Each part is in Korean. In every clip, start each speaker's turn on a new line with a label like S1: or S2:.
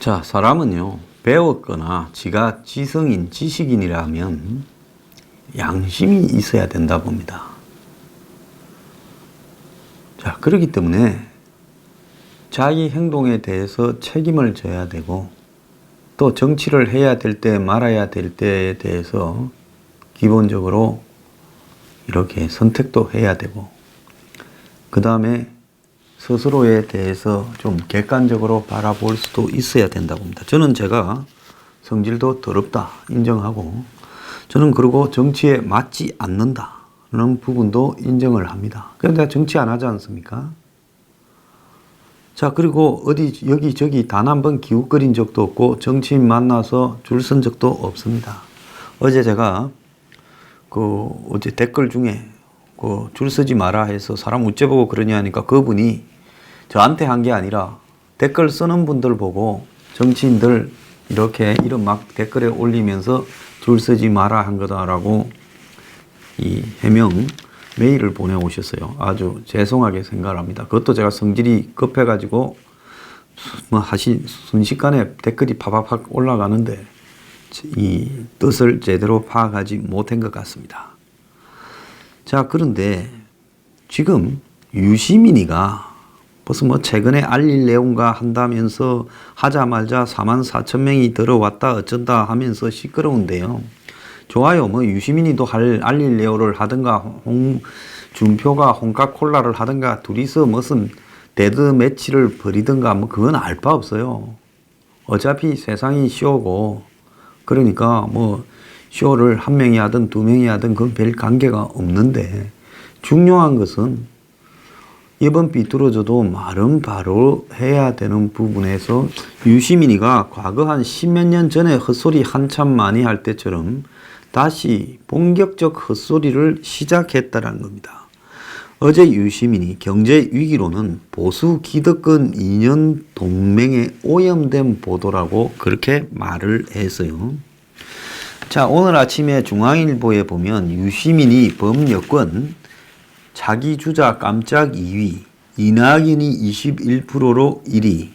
S1: 자, 사람은요, 배웠거나 지가 지성인, 지식인이라면 양심이 있어야 된다 봅니다. 자, 그렇기 때문에 자기 행동에 대해서 책임을 져야 되고, 또 정치를 해야 될 때, 말아야 될 때에 대해서 기본적으로 이렇게 선택도 해야 되고, 그 다음에 스스로에 대해서 좀 객관적으로 바라볼 수도 있어야 된다고 봅니다. 저는 제가 성질도 더럽다 인정하고, 저는 그리고 정치에 맞지 않는다는 부분도 인정을 합니다. 그런데 내가 정치 안 하지 않습니까? 자, 그리고 어디 여기저기 단 한 번 기웃거린 적도 없고 정치인 만나서 줄 선 적도 없습니다. 어제 제가 어제 댓글 중에 줄 서지 마라 해서 사람 우째보고 그러냐 하니까 그분이 저한테 한 게 아니라 댓글 쓰는 분들 보고 정치인들 이렇게 이런 막 댓글에 올리면서 줄 서지 마라 한 거다라고 이 해명 메일을 보내오셨어요. 아주 죄송하게 생각을 합니다. 그것도 제가 성질이 급해가지고 순식간에 댓글이 파박팍 올라가는데 이 뜻을 제대로 파악하지 못한 것 같습니다. 자, 그런데 지금 유시민이가 벌써 최근에 알릴 내용과 한다면서 하자마자 44,000명이 들어왔다 어쩐다 하면서 시끄러운데요. 좋아요. 유시민이도 알릴 내용을 하든가 준표가 홍카콜라를 하든가 둘이서 무슨 데드 매치를 벌이든가 그건 알 바 없어요. 어차피 세상이 쇼고, 그러니까 쇼를 한 명이 하든 두 명이 하든 그건 별 관계가 없는데, 중요한 것은 이번 삐뚤어져도 말은 바로 해야 되는 부분에서 유시민이가 과거 한 10몇 년 전에 헛소리 한참 많이 할 때처럼 다시 본격적 헛소리를 시작했다는 겁니다. 어제 유시민이 경제 위기로는 보수 기득권 이념 동맹에 오염된 보도라고 그렇게 말을 했어요. 자, 오늘 아침에 중앙일보에 보면 유시민이 범여권 자기 주자 깜짝 2위, 이낙연이 21%로 1위,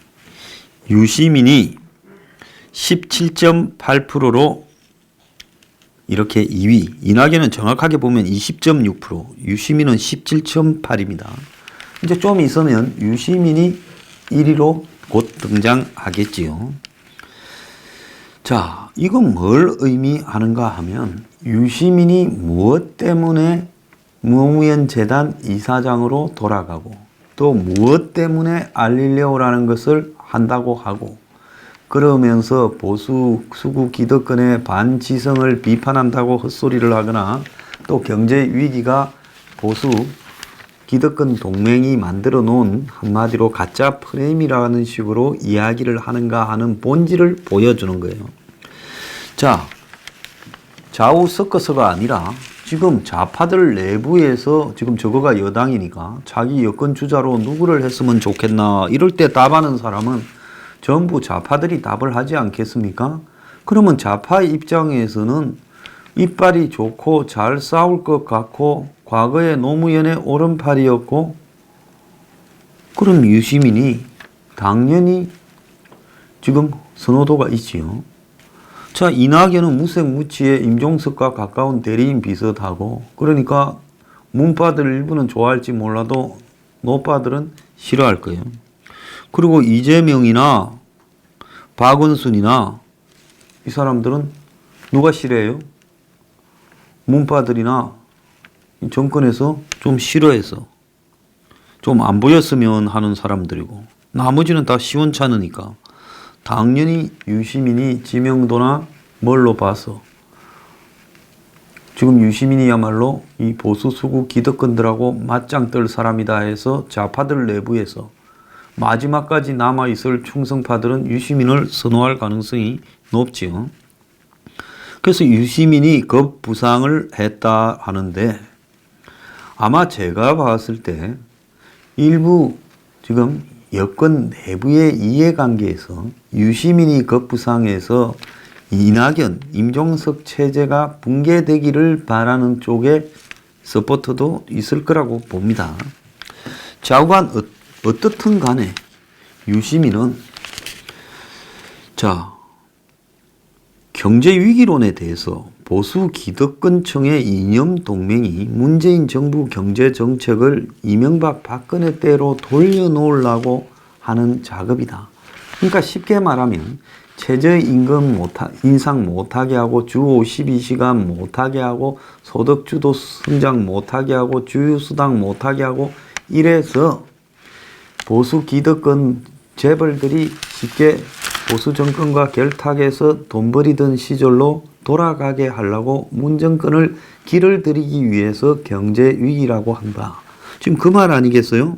S1: 유시민이 17.8%로 이렇게 2위, 이낙연은 정확하게 보면 20.6%, 유시민은 17.8입니다. 이제 좀 있으면 유시민이 1위로 곧 등장하겠지요. 자, 이건 뭘 의미하는가 하면 유시민이 무엇 때문에 노무현 재단 이사장으로 돌아가고 또 무엇 때문에 알릴레오라는 것을 한다고 하고, 그러면서 보수 수구 기득권의 반지성을 비판한다고 헛소리를 하거나 또 경제 위기가 보수 기득권 동맹이 만들어 놓은 한마디로 가짜 프레임이라는 식으로 이야기를 하는가 하는 본질을 보여주는 거예요. 자, 좌우 섞어서가 아니라 지금 좌파들 내부에서 지금 저거가 여당이니까 자기 여권 주자로 누구를 했으면 좋겠나 이럴 때 답하는 사람은 전부 좌파들이 답을 하지 않겠습니까? 그러면 좌파 입장에서는 이빨이 좋고 잘 싸울 것 같고 과거에 노무현의 오른팔이었고, 그럼 유시민이 당연히 지금 선호도가 있지요. 자, 이낙연은 무색무취에 임종석과 가까운 대리인 비슷하고, 그러니까 문파들 일부는 좋아할지 몰라도 노파들은 싫어할 거예요. 그리고 이재명이나 박원순이나 이 사람들은 누가 싫어해요? 문파들이나 정권에서 좀 싫어해서 좀 안 보였으면 하는 사람들이고, 나머지는 다 시원찮으니까 당연히 유시민이 지명도나 뭘로 봐서 지금 유시민이야말로 이 보수 수구 기득권들하고 맞짱 뜰 사람이다 해서 좌파들 내부에서 마지막까지 남아있을 충성파들은 유시민을 선호할 가능성이 높지요. 그래서 유시민이 급부상을 했다 하는데, 아마 제가 봤을 때 일부 지금 여권 내부의 이해관계에서 유시민이 급부상해서 이낙연, 임종석 체제가 붕괴되기를 바라는 쪽에 서포터도 있을 거라고 봅니다. 좌우간 어떻든 간에 유시민은 자, 경제위기론에 대해서 보수 기득권층의 이념 동맹이 문재인 정부 경제정책을 이명박 박근혜 때로 돌려놓으려고 하는 작업이다. 그러니까 쉽게 말하면 최저임금 인상 못하게 하고 주 52시간 못하게 하고 소득주도 성장 못하게 하고 주휴수당 못하게 하고 이래서 보수 기득권 재벌들이 쉽게 보수 정권과 결탁해서 돈 버리던 시절로 돌아가게 하려고 문 정권을 길을 들이기 위해서 경제위기라고 한다. 지금 그 말 아니겠어요?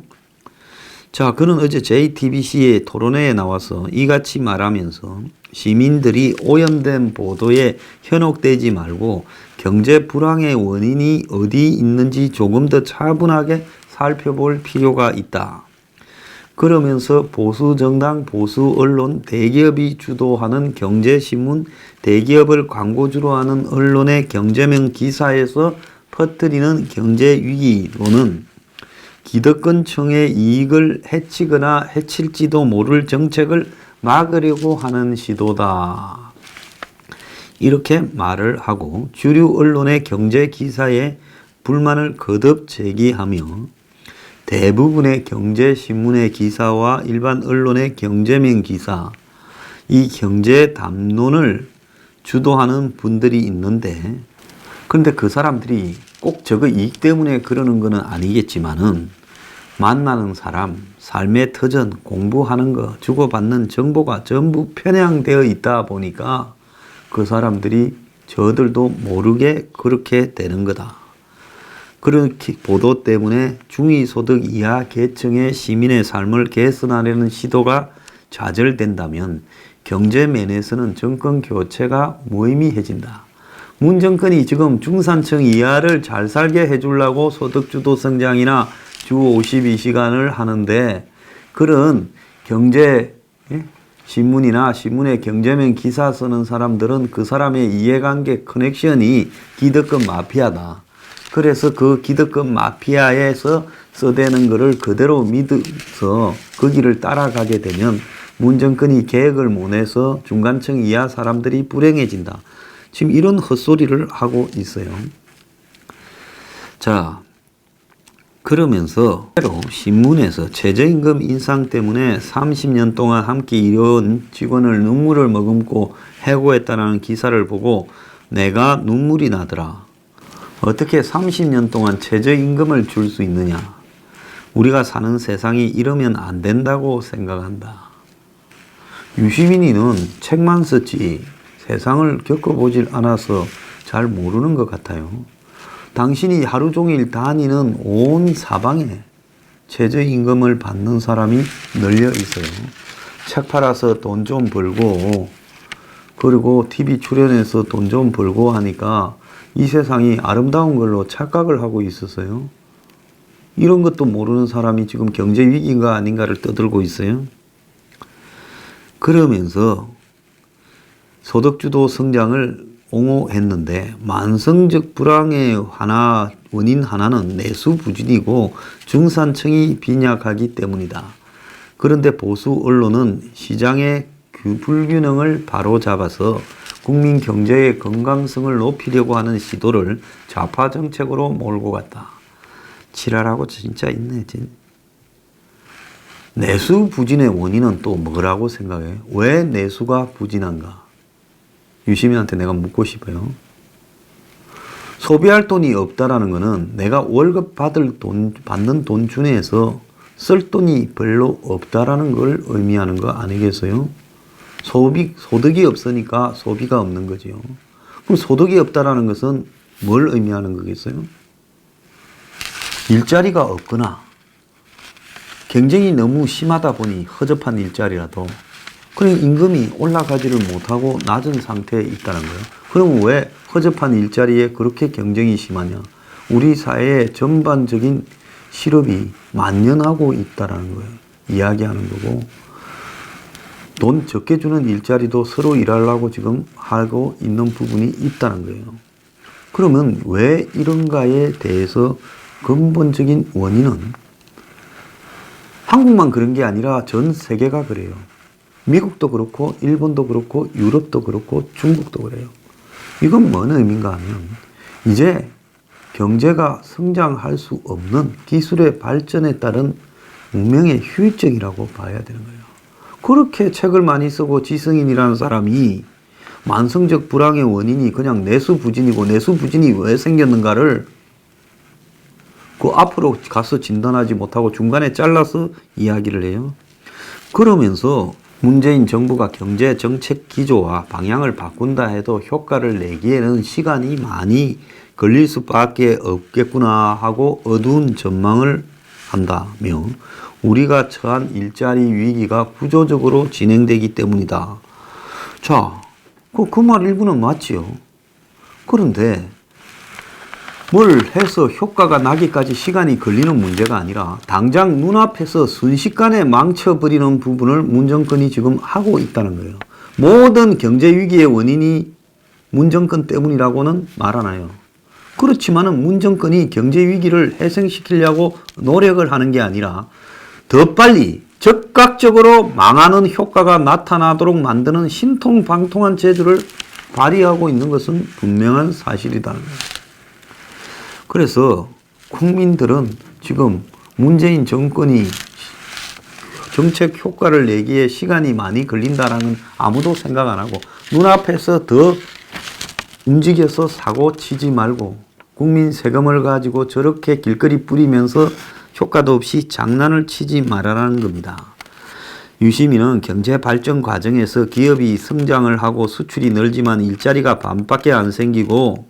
S1: 자, 그는 어제 JTBC의 토론회에 나와서 이같이 말하면서 시민들이 오염된 보도에 현혹되지 말고 경제 불황의 원인이 어디 있는지 조금 더 차분하게 살펴볼 필요가 있다. 그러면서 보수 정당, 보수 언론, 대기업이 주도하는 경제신문, 대기업을 광고주로 하는 언론의 경제명 기사에서 퍼뜨리는 경제위기론은 기득권층의 이익을 해치거나 해칠지도 모를 정책을 막으려고 하는 시도다. 이렇게 말을 하고 주류 언론의 경제 기사에 불만을 거듭 제기하며 대부분의 경제신문의 기사와 일반 언론의 경제명 기사, 이 경제 담론을 주도하는 분들이 있는데, 그런데 그 사람들이 꼭 저거 이익 때문에 그러는 것은 아니겠지만은 만나는 사람, 삶의 터전, 공부하는 거, 주고받는 정보가 전부 편향되어 있다 보니까 그 사람들이 저들도 모르게 그렇게 되는 거다. 그런 보도 때문에 중위소득 이하 계층의 시민의 삶을 개선하려는 시도가 좌절된다면 경제면에서는 정권 교체가 무의미해진다. 문 정권이 지금 중산층 이하를 잘 살게 해주려고 소득주도 성장이나 주 52시간을 하는데 그런 경제 신문이나 신문의 경제면 기사 쓰는 사람들은 그 사람의 이해관계 커넥션이 기득권 마피아다. 그래서 그 기득권 마피아에서 써대는 것을 그대로 믿어서 그 길을 따라가게 되면 문 정권이 계획을 못 내서 중간층 이하 사람들이 불행해진다. 지금 이런 헛소리를 하고 있어요. 자, 그러면서 신문에서 최저임금 인상 때문에 30년 동안 함께 일해온 직원을 눈물을 머금고 해고했다는 기사를 보고 내가 눈물이 나더라. 어떻게 30년 동안 최저임금을 줄 수 있느냐? 우리가 사는 세상이 이러면 안 된다고 생각한다. 유시민이는 책만 썼지 세상을 겪어보질 않아서 잘 모르는 것 같아요. 당신이 하루 종일 다니는 온 사방에 최저임금을 받는 사람이 널려 있어요. 책 팔아서 돈 좀 벌고 그리고 TV 출연해서 돈 좀 벌고 하니까 이 세상이 아름다운 걸로 착각을 하고 있었어요. 이런 것도 모르는 사람이 지금 경제 위기인가 아닌가를 떠들고 있어요. 그러면서 소득주도 성장을 옹호했는데 만성적 불황의 원인 하나는 내수 부진이고 중산층이 빈약하기 때문이다. 그런데 보수 언론은 시장의 불균형을 바로잡아서 국민 경제의 건강성을 높이려고 하는 시도를 좌파 정책으로 몰고 갔다. 지랄하고 진짜 있네. 내수 부진의 원인은 또 뭐라고 생각해? 왜 내수가 부진한가? 유시민한테 내가 묻고 싶어요. 소비할 돈이 없다라는 것은 내가 월급 받는 돈 중에서 쓸 돈이 별로 없다라는 걸 의미하는 거 아니겠어요? 소득이 없으니까 소비가 없는 거죠. 그럼 소득이 없다라는 것은 뭘 의미하는 거겠어요? 일자리가 없거나 경쟁이 너무 심하다 보니 허접한 일자리라도 그냥 임금이 올라가지를 못하고 낮은 상태에 있다는 거예요. 그럼 왜 허접한 일자리에 그렇게 경쟁이 심하냐? 우리 사회의 전반적인 실업이 만연하고 있다는 거예요. 이야기하는 거고 돈 적게 주는 일자리도 서로 일하려고 지금 하고 있는 부분이 있다는 거예요. 그러면 왜 이런가에 대해서 근본적인 원인은 한국만 그런 게 아니라 전 세계가 그래요. 미국도 그렇고 일본도 그렇고 유럽도 그렇고 중국도 그래요. 이건 뭔 의미인가 하면 이제 경제가 성장할 수 없는 기술의 발전에 따른 문명의 휴유증이라고 봐야 되는 거예요. 그렇게 책을 많이 쓰고 지성인이라는 사람이 만성적 불황의 원인이 그냥 내수부진이고 내수부진이 왜 생겼는가를 그 앞으로 가서 진단하지 못하고 중간에 잘라서 이야기를 해요. 그러면서 문재인 정부가 경제 정책 기조와 방향을 바꾼다 해도 효과를 내기에는 시간이 많이 걸릴 수밖에 없겠구나 하고 어두운 전망을 한다며 우리가 처한 일자리 위기가 구조적으로 진행되기 때문이다. 자, 그 말 일부는 맞지요. 그런데 뭘 해서 효과가 나기까지 시간이 걸리는 문제가 아니라 당장 눈앞에서 순식간에 망쳐버리는 부분을 문정권이 지금 하고 있다는 거예요. 모든 경제 위기의 원인이 문정권 때문이라고는 말하나요? 그렇지만은 문정권이 경제 위기를 해생시키려고 노력을 하는 게 아니라 더 빨리 즉각적으로 망하는 효과가 나타나도록 만드는 신통방통한 재주를 발휘하고 있는 것은 분명한 사실이라는 거예요. 그래서 국민들은 지금 문재인 정권이 정책 효과를 내기에 시간이 많이 걸린다라는 아무도 생각 안 하고 눈앞에서 더 움직여서 사고 치지 말고 국민 세금을 가지고 저렇게 길거리 뿌리면서 효과도 없이 장난을 치지 말아라는 겁니다. 유시민은 경제 발전 과정에서 기업이 성장을 하고 수출이 늘지만 일자리가 반밖에 안 생기고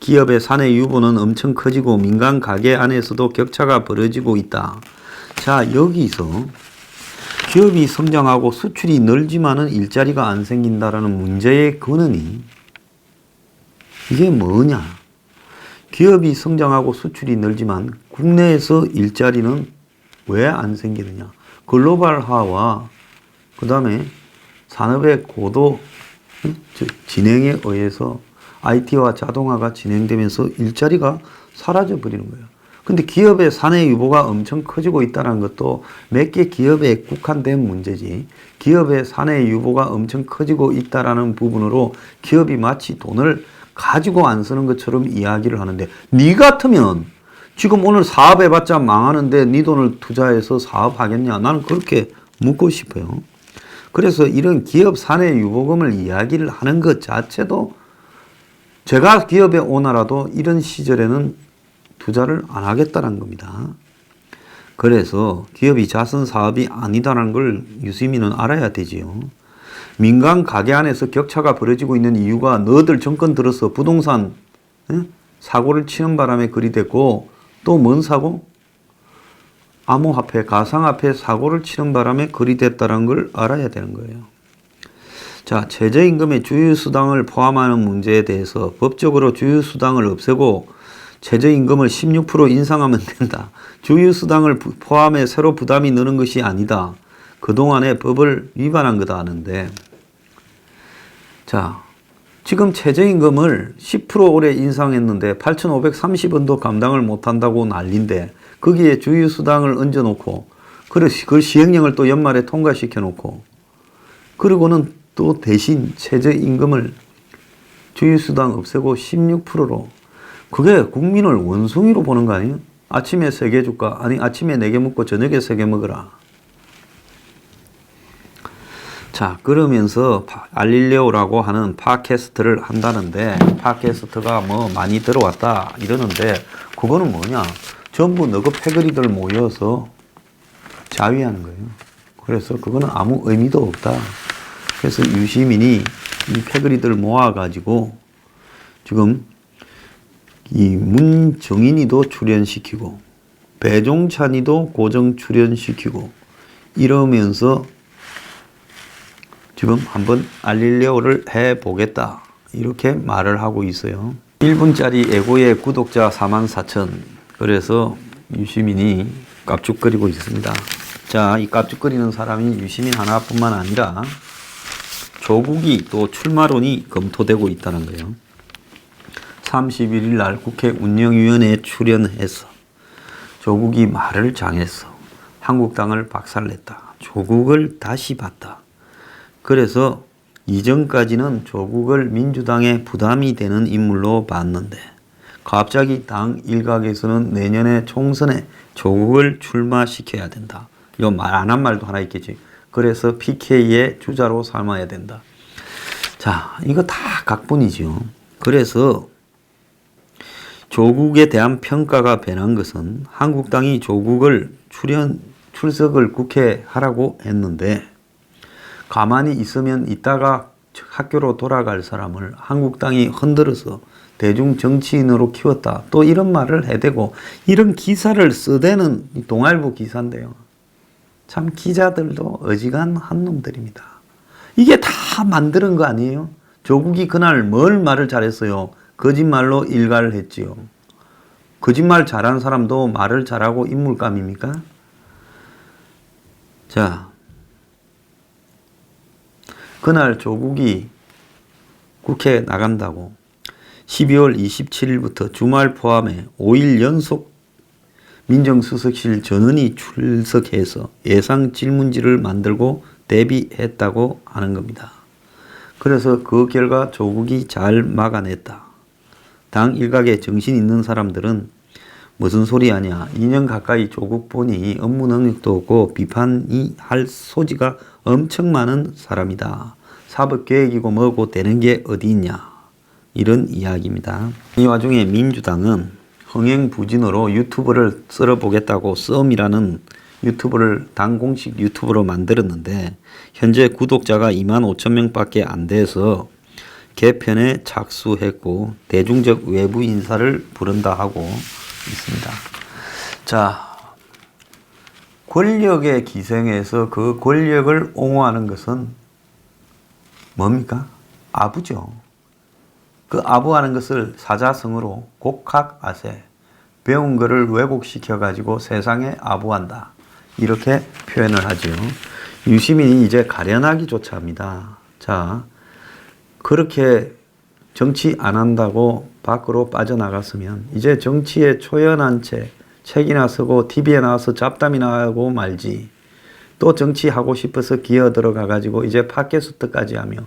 S1: 기업의 사내 유보는 엄청 커지고 민간 가게 안에서도 격차가 벌어지고 있다. 자, 여기서 기업이 성장하고 수출이 늘지만은 일자리가 안 생긴다라는 문제의 근원이 이게 뭐냐? 기업이 성장하고 수출이 늘지만 국내에서 일자리는 왜 안 생기느냐? 글로벌화와 그 다음에 산업의 고도 진행에 의해서 IT와 자동화가 진행되면서 일자리가 사라져 버리는 거예요. 근데 기업의 사내 유보가 엄청 커지고 있다는 것도 몇 개 기업에 국한된 문제지, 기업의 사내 유보가 엄청 커지고 있다는 부분으로 기업이 마치 돈을 가지고 안 쓰는 것처럼 이야기를 하는데, 네 같으면 지금 오늘 사업해봤자 망하는데 네 돈을 투자해서 사업하겠냐? 나는 그렇게 묻고 싶어요. 그래서 이런 기업 사내 유보금을 이야기를 하는 것 자체도, 제가 기업에 오나라도 이런 시절에는 투자를 안 하겠다는 겁니다. 그래서 기업이 자선 사업이 아니다라는 걸 유시민은 알아야 되지요. 민간 가게 안에서 격차가 벌어지고 있는 이유가 너들 정권 들어서 부동산 사고를 치는 바람에 그리 됐고, 또 뭔 사고? 암호화폐, 가상화폐 사고를 치는 바람에 그리 됐다는 걸 알아야 되는 거예요. 자, 최저임금의 주휴수당을 포함하는 문제에 대해서 법적으로 주휴수당을 없애고 최저임금을 16% 인상하면 된다. 주휴수당을 포함해 새로 부담이 느는 것이 아니다. 그동안의 법을 위반한 거다 하는데, 자, 지금 최저임금을 10% 올해 인상했는데 8,530원도 감당을 못한다고 난리인데, 거기에 주휴수당을 얹어놓고 그 시행령을 또 연말에 통과시켜놓고, 그리고는 또 대신 최저임금을 주휴수당 없애고 16%로, 그게 국민을 원숭이로 보는 거 아니에요? 아침에 3개 줄까? 아니, 아침에 4개 먹고 저녁에 3개 먹어라. 자, 그러면서 알릴레오라고 하는 팟캐스트를 한다는데, 팟캐스트가 뭐 많이 들어왔다 이러는데, 그거는 뭐냐? 전부 너그 패거리들 모여서 자위하는 거예요. 그래서 그거는 아무 의미도 없다. 그래서 유시민이 이 패거리들 모아가지고 지금 이 문정인이도 출연시키고 배종찬이도 고정 출연시키고 이러면서 지금 한번 알릴레오를 해보겠다 이렇게 말을 하고 있어요. 1분짜리 애고의 구독자 44,000. 그래서 유시민이 깝죽거리고 있습니다. 자, 이 깝죽거리는 사람이 유시민 하나뿐만 아니라 조국이 또 출마론이 검토되고 있다는 거예요. 31일 날 국회 운영위원회에 출연해서 조국이 말을 장했어. 한국당을 박살냈다. 조국을 다시 봤다. 그래서 이전까지는 조국을 민주당에 부담이 되는 인물로 봤는데 갑자기 당 일각에서는 내년에 총선에 조국을 출마시켜야 된다. 이거 말 안 한 말도 하나 있겠지. 그래서 PK의 주자로 삼아야 된다. 자, 이거 다 각본이죠. 그래서 조국에 대한 평가가 변한 것은 한국당이 조국을 출석을 국회에 하라고 했는데 가만히 있으면 이따가 학교로 돌아갈 사람을 한국당이 흔들어서 대중 정치인으로 키웠다. 또 이런 말을 해대고 이런 기사를 써대는 동아일보 기사인데요. 참 기자들도 어지간한 놈들입니다. 이게 다 만드는 거 아니에요? 조국이 그날 뭘 말을 잘했어요? 거짓말로 일가를 했지요. 거짓말 잘하는 사람도 말을 잘하고 인물감입니까? 자, 그날 조국이 국회에 나간다고 12월 27일부터 주말 포함해 5일 연속 민정수석실 전원이 출석해서 예상 질문지를 만들고 대비했다고 하는 겁니다. 그래서 그 결과 조국이 잘 막아냈다. 당 일각의 정신 있는 사람들은 무슨 소리 하냐. 2년 가까이 조국 보니 업무 능력도 없고 비판이 할 소지가 엄청 많은 사람이다. 사법개혁이고 뭐고 되는 게 어디 있냐. 이런 이야기입니다. 이 와중에 민주당은 흥행부진으로 유튜브를 썰어보겠다고 썸이라는 유튜브를 당 공식 유튜브로 만들었는데 현재 구독자가 25,000명밖에 안 돼서 개편에 착수했고 대중적 외부 인사를 부른다 하고 있습니다. 자, 권력에 기생해서 그 권력을 옹호하는 것은 뭡니까? 아부죠. 그 아부하는 것을 사자성어로 곡학아세, 배운 거를 왜곡시켜 가지고 세상에 아부한다. 이렇게 표현을 하죠. 유시민이 이제 가련하기조차 합니다. 자, 그렇게 정치 안 한다고 밖으로 빠져나갔으면 이제 정치에 초연한 채 책이나 쓰고 TV에 나와서 잡담이나 하고 말지. 또 정치하고 싶어서 기어 들어가 가지고 이제 팟캐스트까지 하며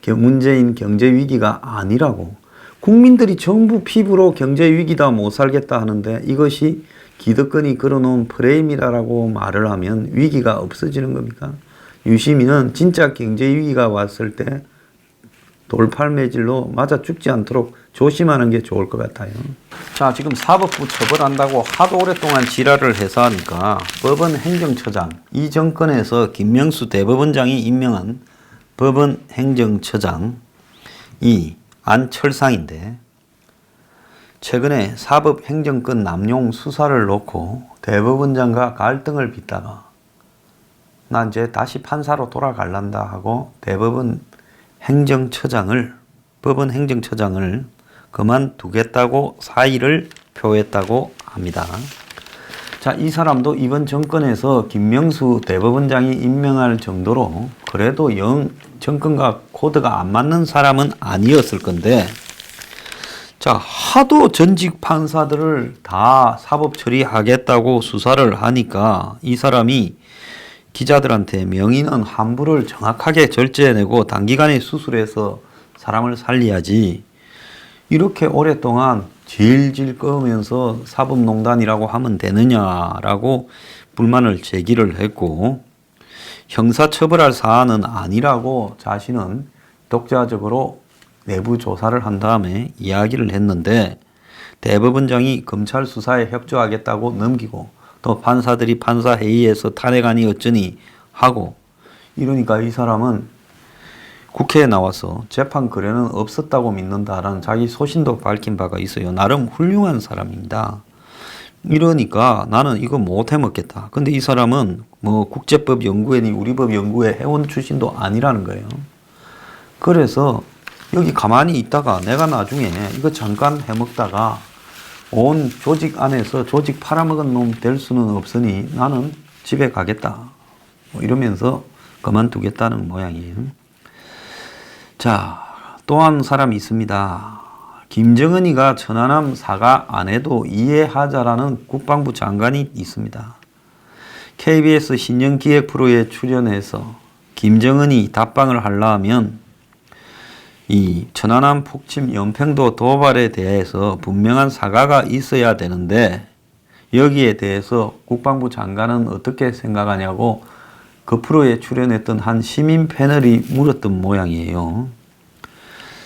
S1: 문재인 경제 위기가 아니라고. 국민들이 정부 피부로 경제 위기다 못 살겠다 하는데 이것이 기득권이 걸어놓은 프레임이라고 말을 하면 위기가 없어지는 겁니까? 유시민은 진짜 경제 위기가 왔을 때 돌팔매질로 맞아 죽지 않도록 조심하는 게 좋을 것 같아요. 자, 지금 사법부 처벌한다고 하도 오랫동안 지랄을 해서 하니까 법원 행정처장, 이 정권에서 김명수 대법원장이 임명한 법원 행정처장이 안철상인데 최근에 사법행정권 남용 수사를 놓고 대법원장과 갈등을 빚다가 나 이제 다시 판사로 돌아갈란다 하고 대법원 법원 행정처장을 그만두겠다고 사의를 표했다고 합니다. 자, 이 사람도 이번 정권에서 김명수 대법원장이 임명할 정도로 그래도 정권과 코드가 안 맞는 사람은 아니었을 건데, 자, 하도 전직 판사들을 다 사법 처리하겠다고 수사를 하니까 이 사람이 기자들한테 명의는 환부를 정확하게 절제해내고 단기간에 수술해서 사람을 살려야지 이렇게 오랫동안 질질 끄면서 사법농단이라고 하면 되느냐라고 불만을 제기를 했고, 형사처벌할 사안은 아니라고 자신은 독자적으로 내부 조사를 한 다음에 이야기를 했는데 대법원장이 검찰 수사에 협조하겠다고 넘기고 또 판사들이 판사회의에서 탄핵안이 어쩌니 하고 이러니까 이 사람은 국회에 나와서 재판 거래는 없었다고 믿는다라는 자기 소신도 밝힌 바가 있어요. 나름 훌륭한 사람입니다. 이러니까 나는 이거 못 해먹겠다. 근데 이 사람은 뭐 국제법 연구회니 우리법 연구회 회원 출신도 아니라는 거예요. 그래서 여기 가만히 있다가 내가 나중에 이거 잠깐 해먹다가 온 조직 안에서 조직 팔아먹은 놈 될 수는 없으니 나는 집에 가겠다. 뭐 이러면서 그만두겠다는 모양이에요. 자, 또 한 사람이 있습니다. 김정은이가 천안함 사과 안 해도 이해하자라는 국방부 장관이 있습니다. KBS 신년기획 프로에 출연해서 김정은이 답방을 하려 하면 이 천안함 폭침 연평도 도발에 대해서 분명한 사과가 있어야 되는데 여기에 대해서 국방부 장관은 어떻게 생각하냐고 그 프로에 출연했던 한 시민 패널이 물었던 모양이에요.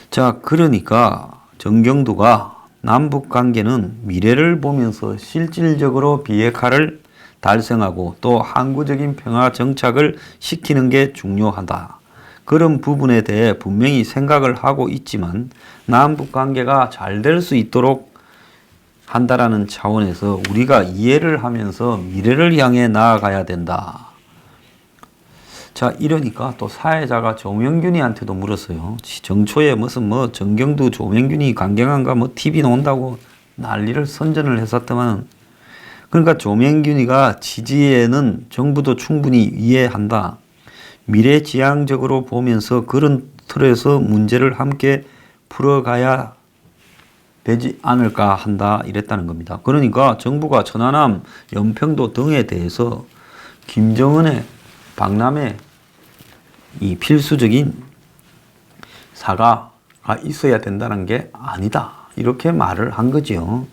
S1: 자, 그러니까 정경두가 남북 관계는 미래를 보면서 실질적으로 비핵화를 달성하고 또 항구적인 평화 정착을 시키는 게 중요하다. 그런 부분에 대해 분명히 생각을 하고 있지만 남북 관계가 잘 될 수 있도록 한다라는 차원에서 우리가 이해를 하면서 미래를 향해 나아가야 된다. 자, 이러니까 또 사회자가 조명균이한테도 물었어요. 정초에 무슨 정경두 조명균이 강경한가 TV 나온다고 난리를 선전을 했었더만, 그러니까 조명균이가 지지에는 정부도 충분히 이해한다. 미래지향적으로 보면서 그런 틀에서 문제를 함께 풀어가야 되지 않을까 한다 이랬다는 겁니다. 그러니까 정부가 천안함, 연평도 등에 대해서 김정은의 방남에 이 필수적인 사과가 있어야 된다는 게 아니다. 이렇게 말을 한 거죠.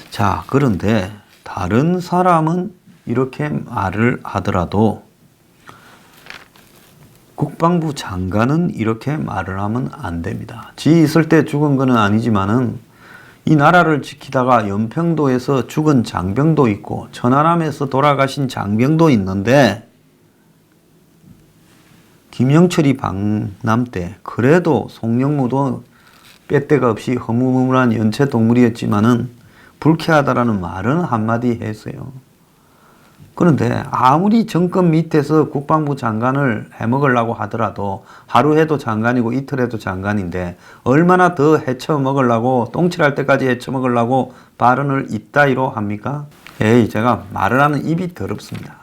S1: 자, 그런데 다른 사람은 이렇게 말을 하더라도 국방부 장관은 이렇게 말을 하면 안 됩니다. 지 있을 때 죽은 거는 아니지만은 이 나라를 지키다가 연평도에서 죽은 장병도 있고 천안함에서 돌아가신 장병도 있는데 김영철이 방남 때 그래도 송영무도 빼때가 없이 허무무무한 연체동물이었지만은 불쾌하다라는 말은 한마디 했어요. 그런데 아무리 정권 밑에서 국방부 장관을 해먹으려고 하더라도 하루 해도 장관이고 이틀 해도 장관인데 얼마나 더 헤쳐먹으려고 똥칠할 때까지 헤쳐먹으려고 발언을 이따위로 합니까? 제가 말을 하는 입이 더럽습니다.